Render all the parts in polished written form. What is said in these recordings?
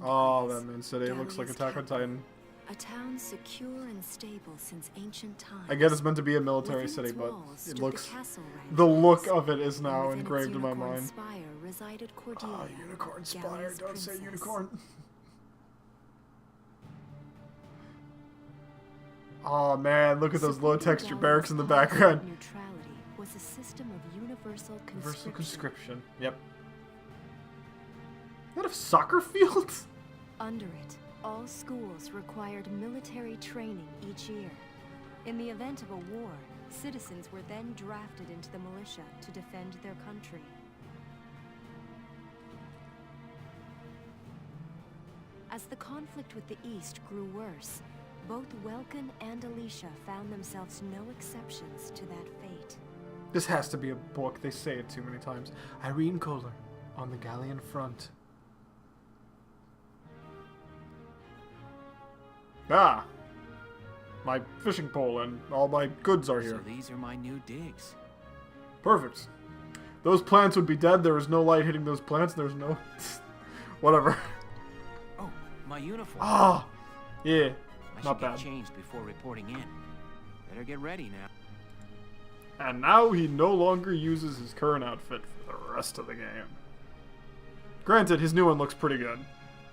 Oh, that main city looks like Attack on Titan. A town secure and stable since ancient times. I get it's meant to be a military city, but it looks... The look of it is now engraved in my mind. Oh, Unicorn Spire, don't say unicorn. Oh man, look at those low texture barracks in the background. Neutrality was a system of universal conscription. Yep. Is that a soccer field? Under it, all schools required military training each year. In the event of a war, citizens were then drafted into the militia to defend their country. As the conflict with the East grew worse, both Welkin and Alicia found themselves no exceptions to that fate. This has to be a book. They say it too many times. Irene Kohler, on the Galleon front. Ah! My fishing pole and all my goods are here. So these are my new digs. Perfect. Those plants would be dead. There is no light hitting those plants. There's no... Whatever. Oh, my uniform. Ah! Yeah. I Not should bad. get changed before reporting in. Better get ready now. And now he no longer uses his current outfit for the rest of the game. Granted, his new one looks pretty good,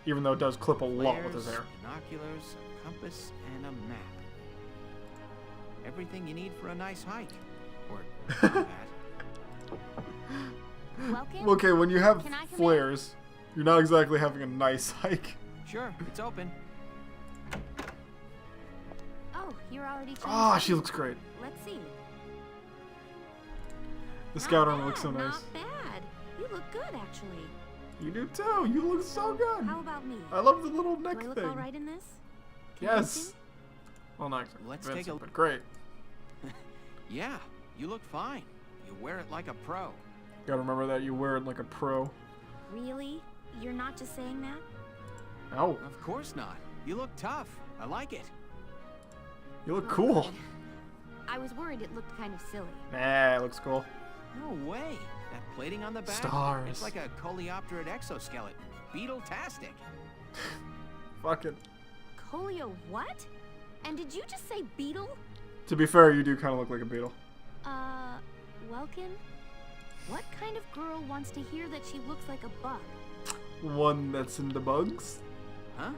even though it does clip a lot with his hair. Binoculars, a compass, and a map. Everything you need for a nice hike. Or that. Welcome? Okay, when you have Can I come flares, you're not exactly having a nice hike. Sure, it's open. Oh, you're already changed. Ah, she looks great. Let's see. The scout armor looks so nice. Not bad. You look good, actually. You do too. You look so good. How about me? I love the little neck Do I look thing. all right in this? Can I Yes. sing? Well, not Let's Vincent, take a but great. Yeah, you look fine. You wear it like a pro. Gotta remember that you wear it like a pro. Really? You're not just saying that? No, Of course not. You look tough. I like it. you look cool. Good. I was worried it looked kind of silly. Nah, it looks cool. No way. That plating on the back? Stars. It's like a coleopterate exoskeleton. Beetle-tastic. Fuck it. Colio what? And did you just say beetle? To be fair, you do kind of look like a beetle. Welkin? What kind of girl wants to hear that she looks like a bug? One that's into bugs. Huh?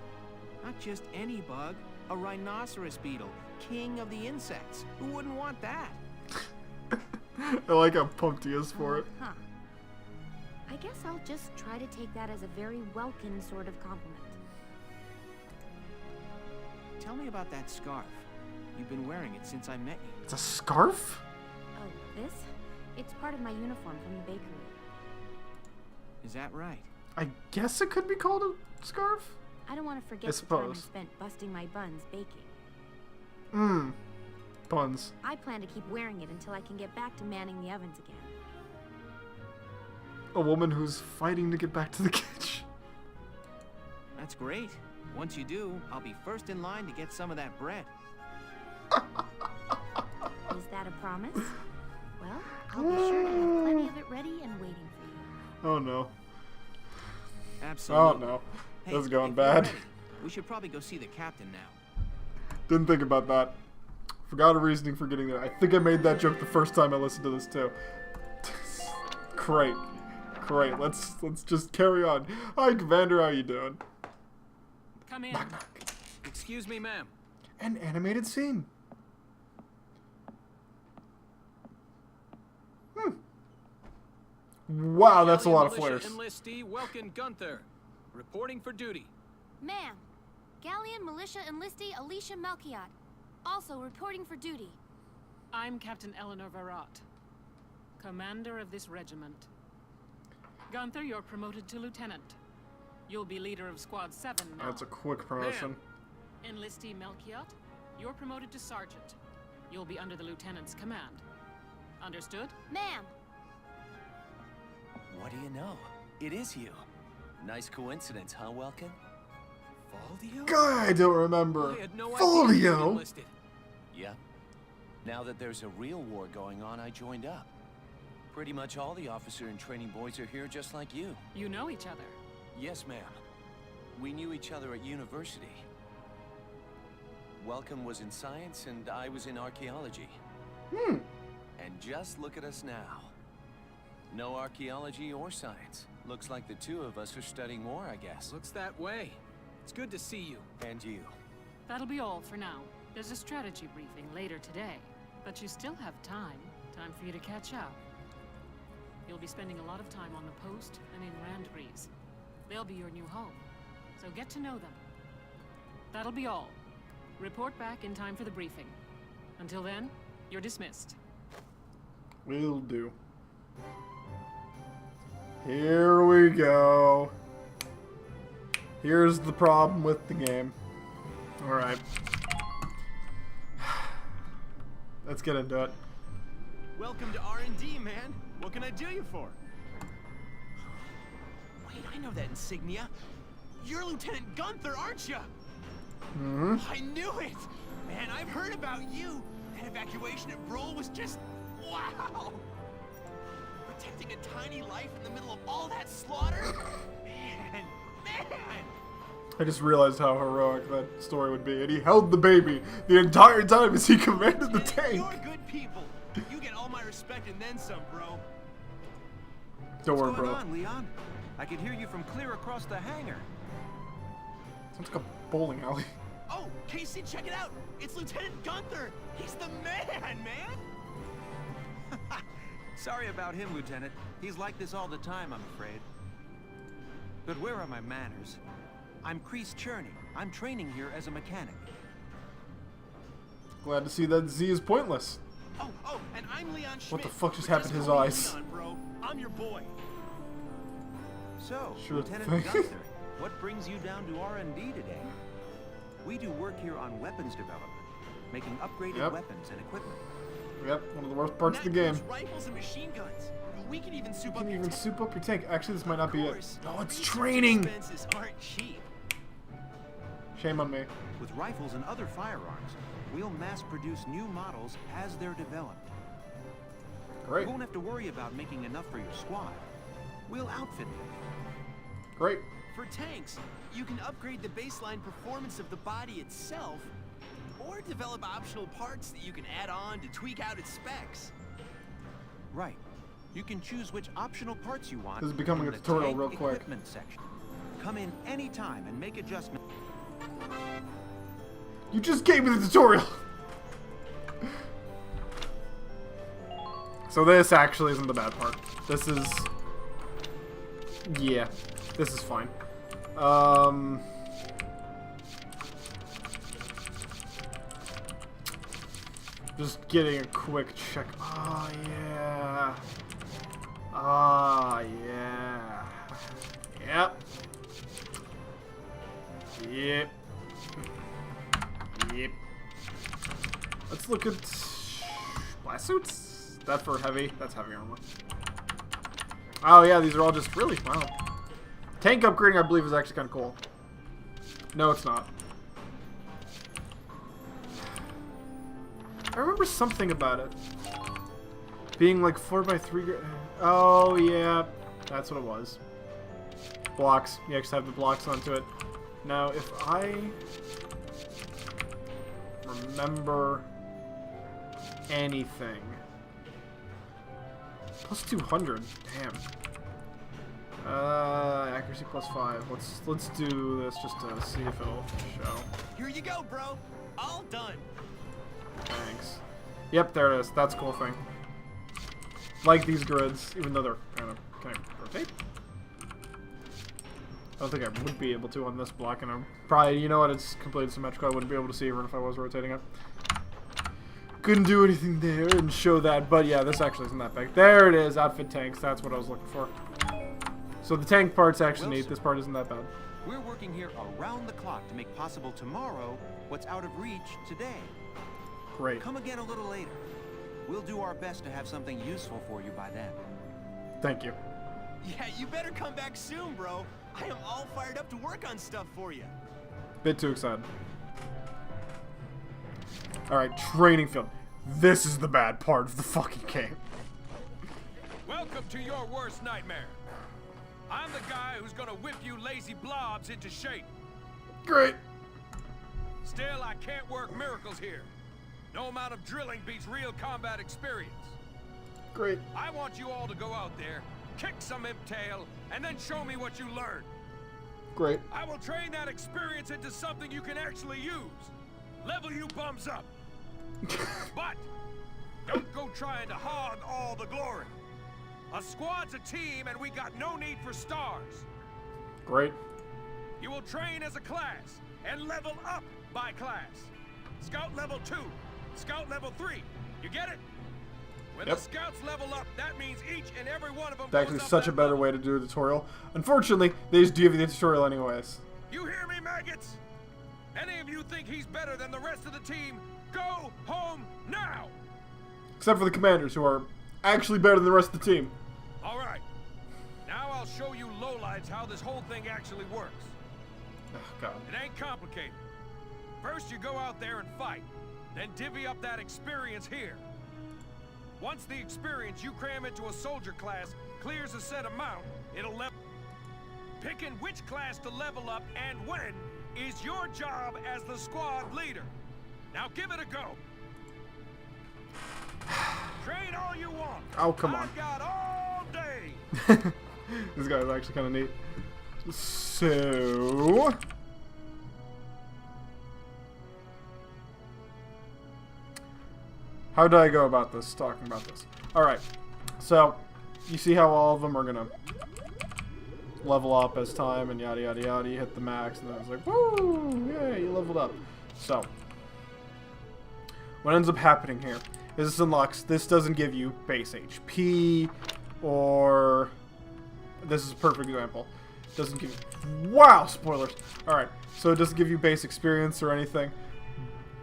Not just any bug. A rhinoceros beetle. King of the insects. Who wouldn't want that? I like how pumped he is for it. Huh. I guess I'll just try to take that as a very Welkin sort of compliment. Tell me about that scarf. You've been wearing it since I met you. It's a scarf? Oh, this? It's part of my uniform from the bakery. Is that right? I guess it could be called a scarf? I don't want to I forget the time I suppose. spent busting my buns baking. Mmm. Puns. I plan to keep wearing it until I can get back to manning the ovens again. A woman who's fighting to get back to the kitchen. That's great. Once you do, I'll be first in line to get some of that bread. Is that a promise? Well, I'll be sure to have plenty of it ready and waiting for you. Oh no. Absolutely. Oh no. Hey, This is going if you're bad. ready, we should probably go see the captain now. Didn't think about that. Forgot a reasoning for getting there. I think I made that joke the first time I listened to this too. Great. Great. Let's just carry on. Hi, Commander. How you doing? Come in. Knock, knock. Excuse me, ma'am. An animated scene. Wow, that's a lot of Galleon flares. Militia enlistee Welkin Gunther, reporting for duty. Ma'am, Galleon Militia Enlistee Alicia Melchiot, also reporting for duty. I'm Captain Eleanor Varrot, commander of this regiment. Gunther, you're promoted to lieutenant. You'll be leader of Squad 7 now. That's a quick promotion. Enlistee Melchiot, you're promoted to sergeant. You'll be under the lieutenant's command. Understood? Ma'am, What do you know? It is you. Nice coincidence, huh, Welkin? Valdio? God, I don't remember. I had no idea you Folio. enlisted. Yeah. Now that there's a real war going on, I joined up. Pretty much all the officer and training boys are here just like you. You know each other. Yes, ma'am. We knew each other at university. Welcome was in science, and I was in archaeology. And just look at us now. No archaeology or science. Looks like the two of us are studying war, I guess. Looks that way. It's good to see you. And you. That'll be all for now. There's a strategy briefing later today, but you still have time. Time for you to catch up. You'll be spending a lot of time on the post and in Randgreaves. They'll be your new home, so get to know them. That'll be all. Report back in time for the briefing. Until then, you're dismissed. Will do. Here we go. Here's the problem with the game. Alright. Let's get into it. Welcome to R&D, man. What can I do you for? Wait, I know that insignia. You're Lieutenant Gunther, aren't you? Mm-hmm. I knew it! Man, I've heard about you. That evacuation at Brule was just... wow! Protecting a tiny life in the middle of all that slaughter? Man! I just realized how heroic that story would be. And he held the baby the entire time as he commanded the tank. You're good people. You get all my respect and then some, bro. Don't worry, What's bro. going on, Leon? I can hear you from clear across the hangar. Sounds like a bowling alley. Oh, Casey, check it out. It's Lieutenant Gunther. He's the man, man. Sorry about him, Lieutenant. He's like this all the time, I'm afraid. But where are my manners? I'm Kreese Cherney. I'm training here as a mechanic. Glad to see that Z is pointless. Oh, and I'm Leon Schmidt. What the fuck just But happened to his call me eyes? Leon, bro. I'm your boy. So, Sure Lieutenant thing. Gunther, what brings you down to R&D today? We do work here on weapons development, making upgraded weapons and equipment. Yep, one of the worst parts of the game. Rifles and machine guns. We can even soup You up can your even tank. soup up your tank. Actually, this might not be it. Course, No, it's research training. expenses aren't cheap. Shame on me. With rifles and other firearms, we'll mass produce new models as they're developed. Great. You won't have to worry about making enough for your squad. We'll outfit them. Great. For tanks, you can upgrade the baseline performance of the body itself, or develop optional parts that you can add on to tweak out its specs. Right. You can choose which optional parts you want. This is becoming in a the tutorial tank real quick. Equipment section. Come in anytime and make adjustments. You just gave me the tutorial. So this actually isn't the bad part. This is... yeah. This is fine. Just getting a quick check. Oh, yeah. Ah, yeah. Yep. Yep. Yep. Let's look at blast suits. That for heavy. That's heavy armor. Oh yeah, these are all just really wow. Tank upgrading, I believe, is actually kind of cool. No, it's not. I remember something about it being like 4x3. Oh yeah, that's what it was. Blocks. You actually have the blocks onto it. Now, if I remember anything, plus 200. Damn. Accuracy plus 5. Let's do this just to see if it'll show. Here you go, bro. All done. Thanks. Yep, there it is. That's a cool thing. Like these grids, even though they're kind of... Can I rotate? I don't think I would be able to on this block, and I'm probably... You know what? It's completely symmetrical. I wouldn't be able to see even if I was rotating it. Couldn't do anything there and show that, but yeah, this actually isn't that big. There it is. Outfit tanks. That's what I was looking for. So the tank part's actually neat. This part isn't that bad. We're working here around the clock to make possible tomorrow what's out of reach today. Great. Come again a little later. We'll do our best to have something useful for you by then. Thank you. Yeah, you better come back soon, bro. I am all fired up to work on stuff for you. Bit too excited. Alright, training field. This is the bad part of the fucking game. Welcome to your worst nightmare. I'm the guy who's gonna whip you lazy blobs into shape. Great. Still, I can't work miracles here. No amount of drilling beats real combat experience. Great. I want you all to go out there, kick some imp tail, and then show me what you learned. Great. I will train that experience into something you can actually use. Level you bums up. But don't go trying to hog all the glory. A squad's a team, and we got no need for stars. Great. You will train as a class and level up by class. Scout level 2, Scout level 3. You get it? When Yep. the scouts level up, that means each and every one of them It's actually goes up such a that better level. way to do a tutorial. Unfortunately, they just give you the tutorial anyways. You hear me, maggots? Any of you think he's better than the rest of the team? Go home now! Except for the commanders, who are actually better than the rest of the team. All right. Now I'll show you lowlights how this whole thing actually works. Oh, God. It ain't complicated. First, you go out there and fight. Then divvy up that experience here. Once the experience you cram into a soldier class clears a set amount, it'll level. Picking which class to level up and when is your job as the squad leader. Now give it a go. Train all you want. Oh, come on. I've got all day. This guy's actually kind of neat. So... how do I go about this, talking about this? Alright, so, you see how all of them are gonna level up as time and yada yada yada, you hit the max, and then it's like, woo, yeah, you leveled up. So, what ends up happening here is this unlocks, this doesn't give you base HP, or, this is a perfect example, it doesn't give you, wow, spoilers. Alright, so it doesn't give you base experience or anything,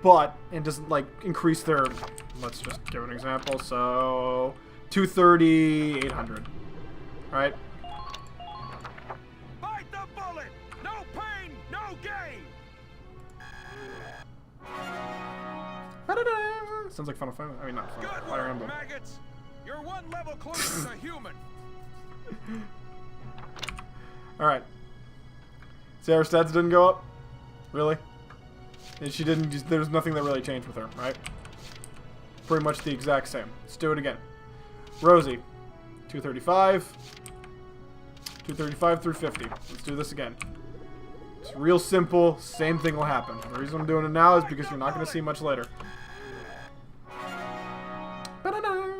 but it doesn't, like, increase their, let's just give an example, so, 230, 800, right? Bite the bullet! No pain, no gain! Ba-da-da! Sounds like Final Fantasy. I mean, not Final Good Fire work, Emblem. maggots! You're one level closer to human. Alright. See how her stats didn't go up? Really? And she didn't just, there's nothing that really changed with her, right? Pretty much the exact same. Let's do it again. Rosie. 235. 235 through 50. Let's do this again. It's real simple. Same thing will happen. The reason I'm doing it now is because you're not going to see much later. Ba-da-da!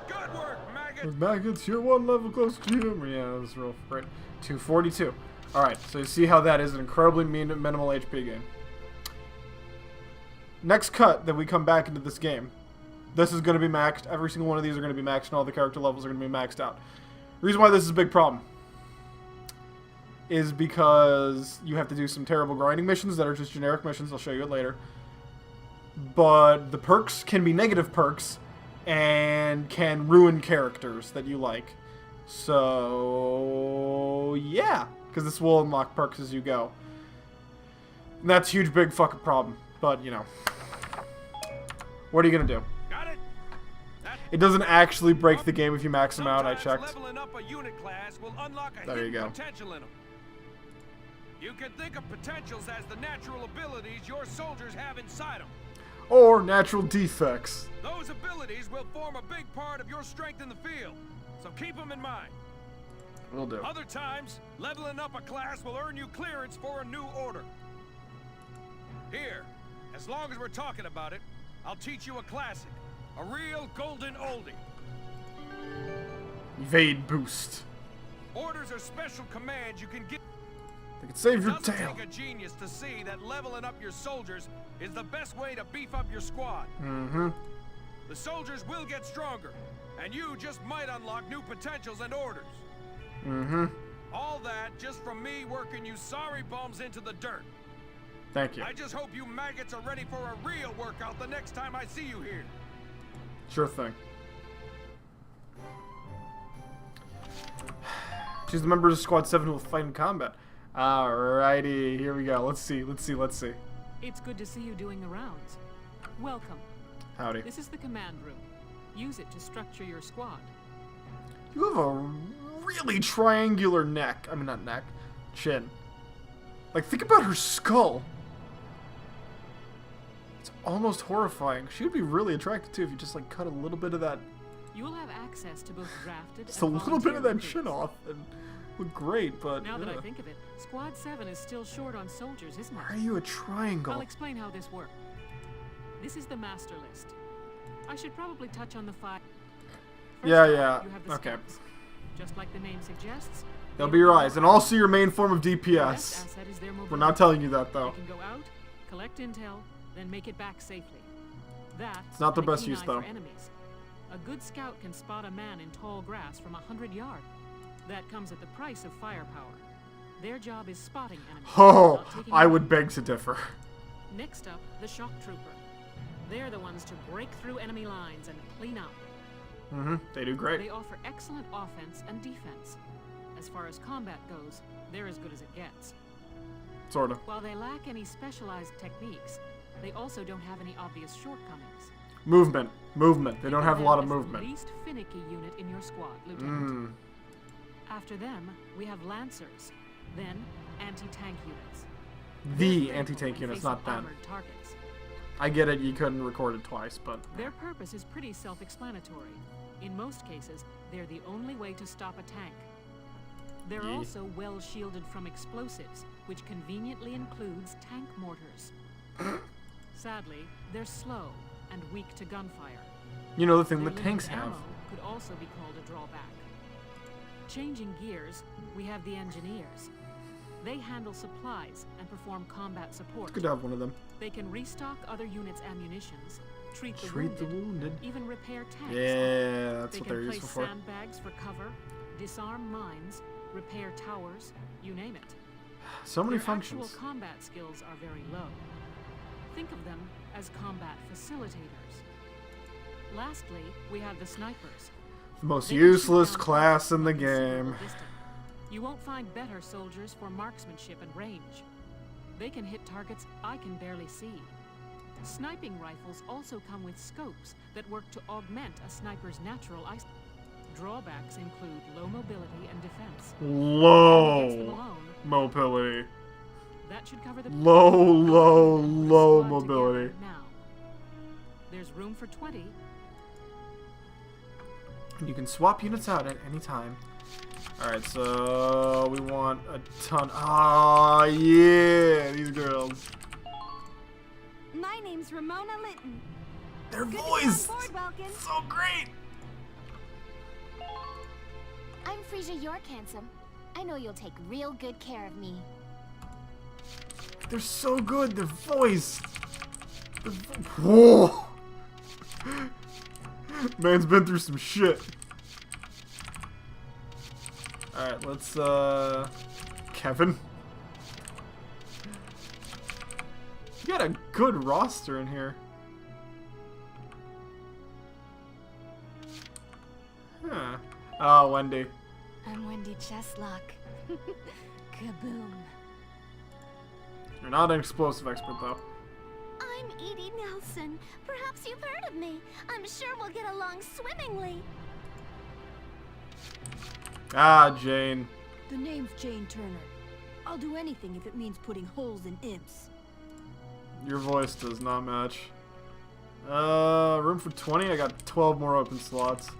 Good work, maggot! Maggots, you're one level closer to him. Yeah, that was real great. 242. Alright, so you see how that is an incredibly minimal HP game. Next cut that we come back into this game, this is going to be maxed. Every single one of these are going to be maxed, and all the character levels are going to be maxed out. The reason why this is a big problem is because you have to do some terrible grinding missions that are just generic missions. I'll show you it later. But the perks can be negative perks and can ruin characters that you like. So, yeah. Because this will unlock perks as you go. And that's a huge, big fucking problem. But, you know. What are you going to do? Got it? It doesn't actually break the game if you max them out, I Sometimes checked. leveling up a unit class will unlock a There you hidden go. potential in them. You can think of potentials as the natural abilities your soldiers have inside them. Or natural defects. Those abilities will form a big part of your strength in the field, so keep them in mind. Will do. Other times, leveling up a class will earn you clearance for a new order. Here, as long as we're talking about it, I'll teach you a classic, a real golden oldie. Evade boost. Orders are special commands you can get. They can save your It doesn't tail. take a genius to see that leveling up your soldiers is the best way to beef up your squad. Mm-hmm. The soldiers will get stronger, and you just might unlock new potentials and orders. Mm-hmm. All that just from me working you sorry bums into the dirt. Thank you. I just hope you maggots are ready for a real workout the next time I see you here. Sure thing. Choose the members of Squad 7 who will fight in combat. Alrighty, here we go. Let's see. It's good to see you doing the rounds. Welcome. Howdy. This is the command room. Use it to structure your squad. You have a really triangular neck. I mean, not neck, chin. Like, think about her skull. It's almost horrifying. She would be really attractive too if you just like cut a little bit of that. You will have access to both drafted Just a and little bit of that volunteer chin recruits. off and look great, but Now that I think of it, Squad 7 is still short on soldiers, isn't why are it? you a triangle? I'll explain how this works. This is the master list. I should probably touch on the 5. Yeah, First yeah, off, you have the okay. scouts. Just like the name suggests, They'll they be your will eyes, and also your main form of The best DPS. asset is their We're mobility. not telling you that though. They can go out, collect intel, then make it back safely. That It's not the and a best keen use, eye though. For enemies. A good scout can spot a man in tall grass from 100 yards. That comes at the price of firepower. Their job is spotting enemies. Oh, not taking I them would out. beg to differ. Next up, the shock trooper. They're the ones to break through enemy lines and clean up. They do great. They offer excellent offense and defense. As far as combat goes, they're as good as it gets. Sorta. While they lack any specialized techniques, they also don't have any obvious shortcomings. Movement. They don't have a lot of Them as movement. The least finicky unit in your squad, Lieutenant. After them, we have Lancers, then anti-tank units. The They're anti-tank critical when units, not facing them. armored targets. I get it, you couldn't record it twice, but Their purpose is pretty self-explanatory. In most cases, they're the only way to stop a tank. They're Yeah. also well shielded from explosives, which conveniently includes tank mortars. Sadly, they're slow and weak to gunfire. you know the thing Their the tanks limited have. ammo could also be called a drawback. Changing gears, we have the engineers. They handle supplies and perform combat support. It's good to have one of them. They can restock other units' ammunitions, treat the Treat the wounded, wounded. even repair tanks. Yeah, that's They what can they're place useful for. sandbags for cover, disarm mines, repair towers, you name it. So many Their functions. actual combat skills are very low. Think of them as combat facilitators. Lastly, we have the snipers. The most They can shoot useless down class targets in the from a considerable game. distance. You won't find better soldiers for marksmanship and range. They can hit targets I can barely see. Sniping rifles also come with scopes that work to augment a sniper's natural eyesight. Drawbacks include low mobility and defense. Against them Low alone, mobility. that should cover the Low Squad mobility. together now. There's room for 20. You can swap units out at any time. Alright, so we want a ton. Ah, yeah, these girls. My name's Ramona Litton. Their Good voice! to be on board, Welkin. So great! I'm Frisia York Handsome. I know you'll take real good care of me. They're so good, their voice! Whoa! Man's been through some shit. Alright, let's, Kevin. You got a good roster in here. Huh. Oh, Wendy. I'm Wendy Cheslock. Kaboom. You're not an explosive expert, though. I'm Edie Nelson. Perhaps you've heard of me. I'm sure we'll get along swimmingly. Ah, Jane. The name's Jane Turner. I'll do anything if it means putting holes in imps. Your voice does not match. Room for 20? I got 12 more open slots.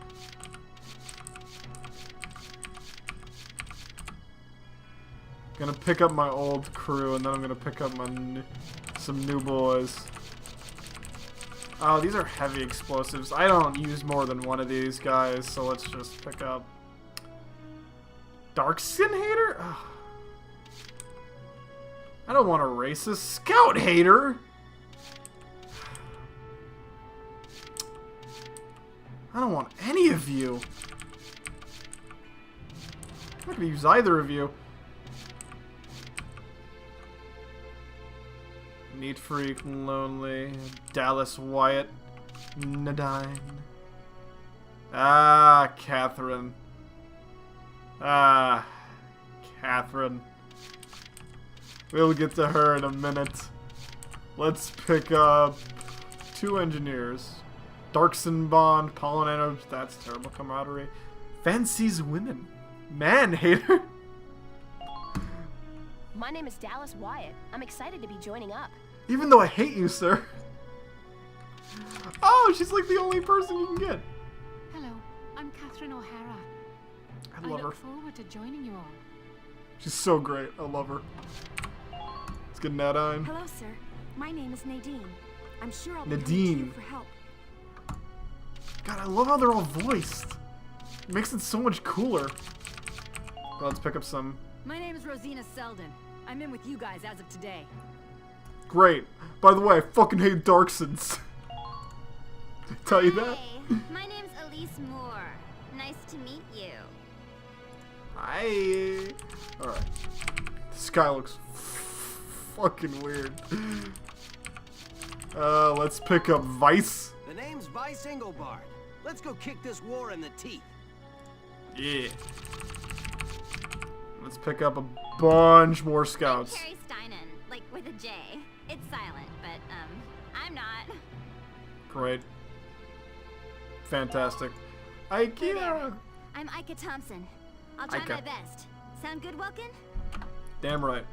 Gonna pick up my old crew, and then I'm gonna pick up my some new boys. Oh, these are heavy explosives. I don't use more than one of these guys, so let's just pick up Dark Skin Hater? Ugh. I don't want a racist Scout Hater! I don't want any of you. I'm not gonna use either of you. Neat Freak, Lonely, Dallas Wyatt, Nadine. Ah, Catherine. Ah, Catherine. We'll get to her in a minute. Let's pick up 2 engineers. Darkson Bond, Pollen Anode, that's terrible camaraderie. Fancies women. Man-hater? My name is Dallas Wyatt. I'm excited to be joining up. Even though I hate you, sir. Oh, she's like the only person you can get. Hello, I'm Catherine O'Hara. I love her. look forward to joining you all. She's so great. I love her. Let's get Nadine. Hello, sir. My name is Nadine. I'm sure I'll be coming to Nadine. you for help. God, I love how they're all voiced. It makes it so much cooler. Well, let's pick up some. My name is Rosina Selden. I'm in with you guys as of today. Great. By the way, I fucking hate Darksons. Did I tell you that? Hey, my name's Elise Moore. Nice to meet you. Hi. Alright. This guy looks fucking weird. Let's pick up Vice. The name's Vice Engelbart. Let's go kick this war in the teeth. Yeah. Let's pick up a bunch more scouts. I'm Carrie Steinen, like with a J. It's silent, but I'm not. Great. Fantastic. IKEA. I'm Ika Thompson. I'll try Ika. my best. Sound good, Welkin? Damn right.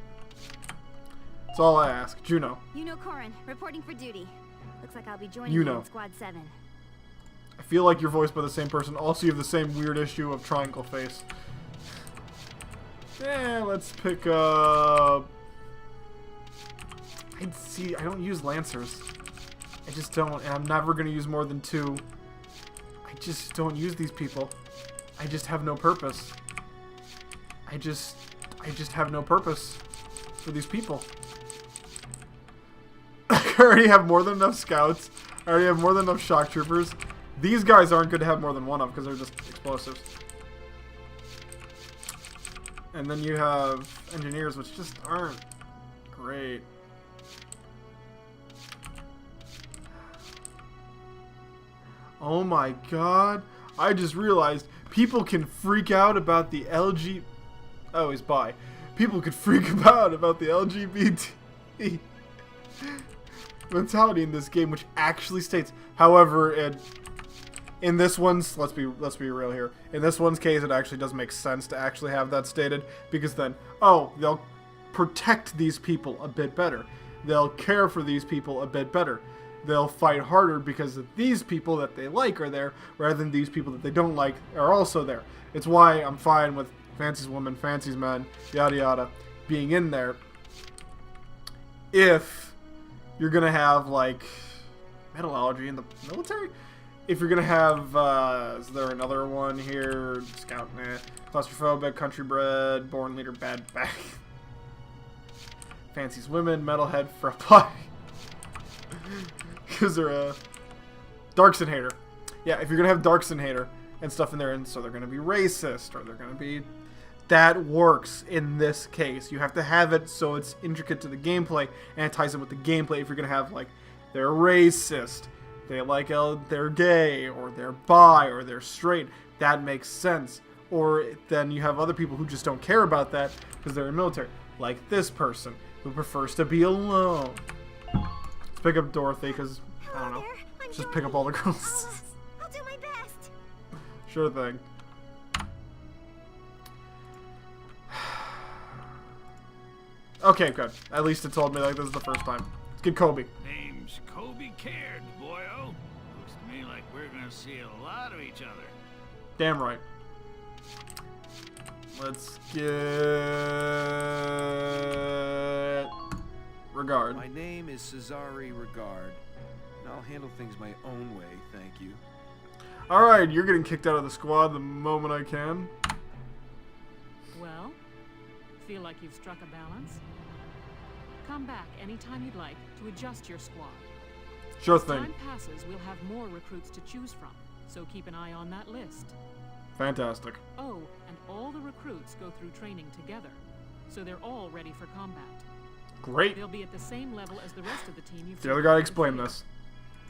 That's all I ask. Juno. You know Corin, reporting for duty. Looks like I'll be joining You you know. in Squad 7. I feel like you're voiced by the same person. Also, you have the same weird issue of triangle face. Yeah, let's pick up... I don't use Lancers. I just don't, and I'm never going to use more than 2. I just don't use these people. I just have no purpose. I just have no purpose for these people. I already have more than enough scouts. I already have more than enough shock troopers. These guys aren't good to have more than one of because they're just explosives. And then you have engineers, which just aren't great. Oh my god. I just realized people can freak out about the LG... Oh, he's bi. People could freak out about the LGBT mentality in this game, which actually states. However, in this one's, let's be real here. In this one's case, it actually does make sense to actually have that stated, because then, oh, they'll protect these people a bit better. They'll care for these people a bit better. They'll fight harder because these people that they like are there, rather than these people that they don't like are also there. It's why I'm fine with fancies women, fancies men, yada yada, being in there. If you're gonna have like metallurgy in the military, if you're gonna have, is there another one here? Scout, nah. Claustrophobic, country bred, born leader, bad back. Fancies women, metalhead, for a body. Because they're a Darkson hater. Yeah, if you're gonna have Darkson hater and stuff in there, and so they're gonna be racist, or they're gonna be... That works in this case. You have to have it so it's intricate to the gameplay, and it ties in with the gameplay. If you're gonna have, like, they're racist, they like they're gay, or they're bi, or they're straight, that makes sense. Or then you have other people who just don't care about that because they're in the military. Like this person, who prefers to be alone. Let's pick up Dorothy, because, I don't know. Let's just pick up all the girls. I'll do my best. Sure thing. Okay, good. At least it told me like this is the first time. Let's get Kobe. Name's Kobe Caird, boyo. Looks to me like we're gonna see a lot of each other. Damn right. Let's get... Regard. My name is Cesare Regard, and I'll handle things my own way, thank you. Alright, you're getting kicked out of the squad the moment I can. Well, feel like you've struck a balance? Come back anytime you'd like to adjust your squad. Sure As thing. time passes, we'll have more recruits to choose from, so keep an eye on that list. Fantastic. Oh, and all the recruits go through training together, so they're all ready for combat. Great. They'll be at the same level as the rest of the team you've The other guy explained this.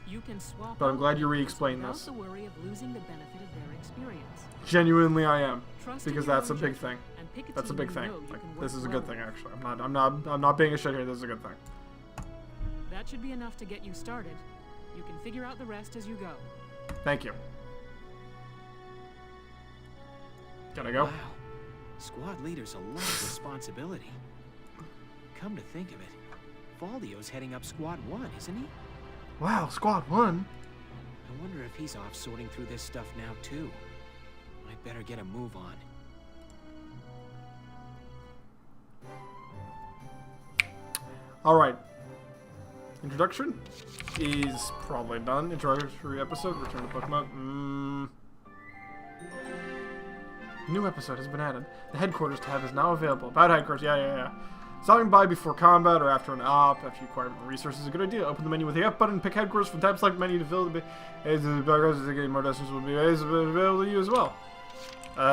You can swap But I'm out glad you members re-explained without this. the worry of losing the benefit of their experience. Genuinely I am. Trust in Because your that's a own big judgment thing. and pick a That's a team big you thing. know you Like, can this work is a well good thing with. actually. I'm not being a shit here, this is a good thing. That should be enough to get you started. You can figure out the rest as you go. Thank you. Can I go? Wow, Squad leader's a lot of responsibility. Come to think of it, Valdio's heading up Squad 1, isn't he? Wow, Squad 1? I wonder if he's off sorting through this stuff now, too. I'd better get a move on. Alright. Introduction is probably done. Introductory episode, return to book mode. New episode has been added. The headquarters tab is now available. About headquarters, yeah. Stopping by before combat or after an op, after you acquire more resources, is a good idea. Open the menu with the F button, pick headquarters from tab select menu to fill the backgrounds to get more destinations will be available to you as well. Tab,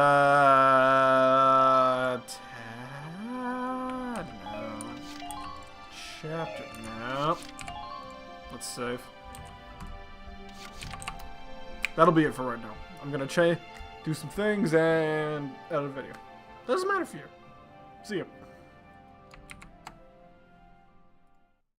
no. Chapter, no. Let's save. That'll be it for right now. I'm gonna do some things and edit a video. Doesn't matter for you. See ya.